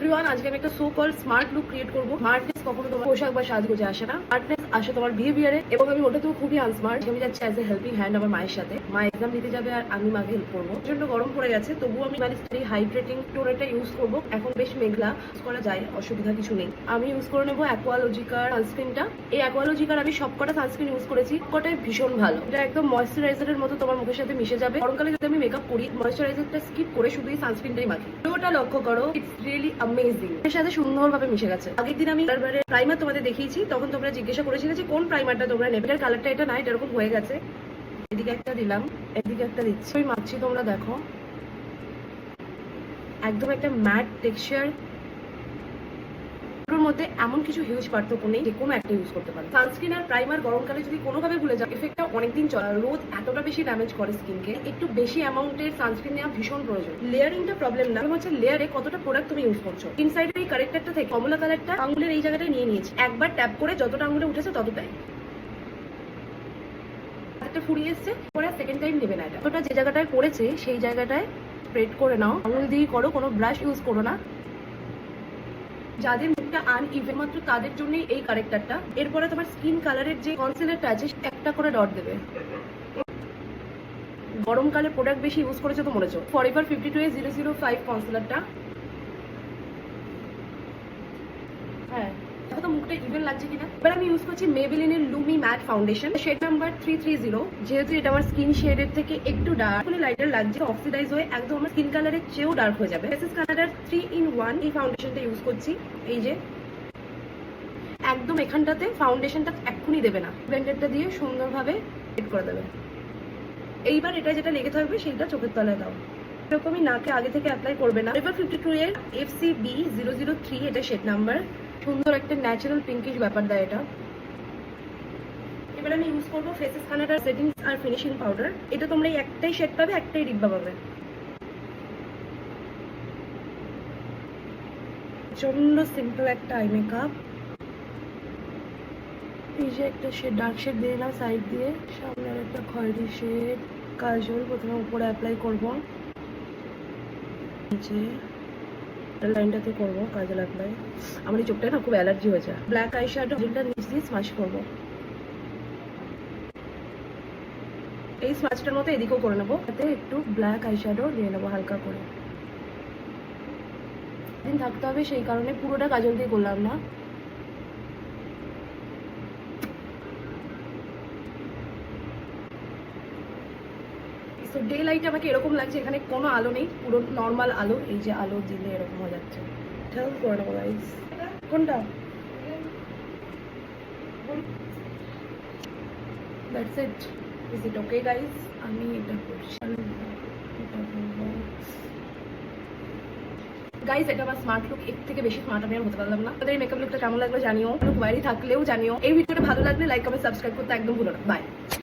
Everyone, আজকে আমি একটা so call smart look create করবো। স্মার্টনেস কখনো তোমার পোশাক বা সাজগোজে আসে না, স্মার্টনেস আসে তোমার বিহেভিয়ারে। এবং আমি ওটাতেও খুবই আনস্মার্ট। আমি যাচ্ছি অ্যাজ এ হেল্পিং হ্যান্ড আমার মায়ের সাথে। মা এক্সাম দিতে যাবে আর আমি মাকে হেল্প করবো। প্রচন্ড গরম পড়ে গেছে, তবুও আমি হাইড্রেটিং টোনারটা ইউজ করবো। এখন বেশ মেঘলা, ইউজ করা যায়, অসুবিধা কিছু নেই। আমি ইউজ করে নেবো অ্যাকোয়ালজিকার সানস্ক্রিনটা। এই অ্যাকোয়ালজিকার আমি সবকটা সানস্ক্রিন ইউজ করেছি, কটাই ভীষণ ভালো। এটা একদম ময়েশ্চারাইজারের মতো তোমার মুখের সাথে মিশে যাবে। গরমকালে যদি আমি মেকআপ করি, ময়েশ্চারাইজারটা স্কিপ করে শুধু এই সানস্ক্রিনটাই মাখি। ওটা লক্ষ্য করো, ইটস রিয়েলি অ্যামেজিং। এর সাথে সুন্দরভাবে মিশে গেছে। আগের দিন আমি প্রাইমার তোমাদের দেখিয়েছি, তখন তোমরা জিজ্ঞাসা করেছিলে যে কোন প্রাইমারটা তোমরা নেবে। এটার কালারটা এটা না, এটা এরকম হয়ে গেছে। এদিকে একটা দিলাম, এদিকে একটা দিচ্ছি। আমি মাখছি, তোমরা দেখো একদম একটা ম্যাট টেক্সচার। মধ্যে এমন কিছু হিউজ পার্থক্য নেই, যে কোনো একটা ইউজ করতে পারে। সানস্ক্রিন আর প্রাইমার গরমকালে যদি কোনোভাবে ভুলে যাও, এফেক্টটা অনেকদিন চলে। রোদ এতটা বেশি ড্যামেজ করে স্কিনকে, একটু বেশি অ্যামাউন্টের সানস্ক্রিন নেওয়া ভীষণ প্রয়োজন। লেয়ারিংটা প্রবলেম না, হচ্ছে লেয়ারে কতটা প্রোডাক্ট তুমি ইউজ করছো। ইনসাইডের এই কারেক্টারটা থেকে কমলা কালারটা আঙুলের এই জায়গাটা নিয়ে নিয়েছি। একবার ট্যাপ করে যতটা আঙুলে উঠেছে ততটাই একটা ফুরিয়ে এসছে, পরে সেকেন্ড টাইম নেবে না। এটা ওটা যে জায়গাটায় পড়েছে সেই জায়গাটায় স্প্রেড করে নাও। আঙুল দিয়ে করো, কোনো ব্রাশ ইউজ করো না। যাদের মুখটা আনইভেন মাত্র তাদের জন্যই এই কারেক্টারটা। এরপরে তোমার স্কিন কালারের যে কনসিলারটা আছে একটা করে ডট দেবে। গরমকালে প্রোডাক্ট বেশি ইউজ করেছো তো মরেছো। Forever 52A005 কনসিলারটা। হ্যাঁ, দেখো তো মুখটা ইভেন লাগছে কিনা। এবার আমি ইউজ করছি মেবেলিনের লুমি ম্যাট ফাউন্ডেশন, শেড নাম্বার 330। যেহেতু এটা আমার স্কিন শেডের থেকে একটু ডার্ক, লাইটার লাগছে, অক্সিডাইজ হয়ে একদম আমার স্কিন কালারের চেয়েও ডার্ক হয়ে যাবে। এসএস কানাডার 3-in-1 এই ফাউন্ডেশনটা ইউজ করছি। এই যে একদম এখানটাতে ফাউন্ডেশনটা এক্ষুনি দেবে না, ব্লেন্ডারটা দিয়ে সুন্দরভাবে সেট করে দেবে। এইবার এটা যেটা লেগে থাকবে সেইটা চোখের তলায় দাও। এরকমই নাকে আগে থেকে অ্যাপ্লাই করবে না। এবার 52 এর FCB003 এটা শেড নাম্বার। সুন্দর একটা ন্যাচারাল পিঙ্কিশ ব্যাপার দেয় এটা। এবার আমি ইউজ করবো ফেসেস কানাডার সেটিংস আর ফিনিশিং পাউডার। এটা তোমরা এই একটাই শেড পাবে, একটাই ডিব্বা পাবে। প্রচন্ড সিম্পল একটা আই মেকআপ। এই যে একটা শেড, ডার্ক শেড দিয়ে না সাইড দিয়ে, সামনের একটা খয়েরি শেড। কাজল প্রথমে উপরে অ্যাপ্লাই করবো, নিচে লাইনটাতে করবো কাজল অ্যাপ্লাই। আমার এই চোখটায় না খুব অ্যালার্জি হয়েছে। ব্ল্যাক আই শ্যাডো যেটা নিচ দিয়ে স্মাশ করবো। এই স্মাচটার মতো এদিকেও করে নেবো, তাতে একটু ব্ল্যাক আই শ্যাডো নিয়ে নেবো হালকা করে। দিন থাকতে হবে সেই কারণে পুরোটা কাজল দিয়ে করলাম না। ডে লাইট আমাকে এরকম লাগছে, এখানে কোনো আলো নেই, পুরো নর্মাল আলো। এই যে আলো দিলে এরকম হয়ে যাচ্ছে। ঠিক করে নেবো গাইস। কোনটা? That's it. Is it okay guys? আমি এটা করছি, গাইস এটা আমার স্মার্ট লুক। এর থেকে বেশি স্মার্ট আমি আর হতে পারলাম না। তাদের এই মেকআপ লুকটা কেমন লাগলো জানিও, কোনো কোয়ারি থাকলেও জানিও। এই ভিডিওটা ভালো লাগলে লাইক কমেন্ট সাবস্ক্রাইব করতে একদম ভুলো না। বাই।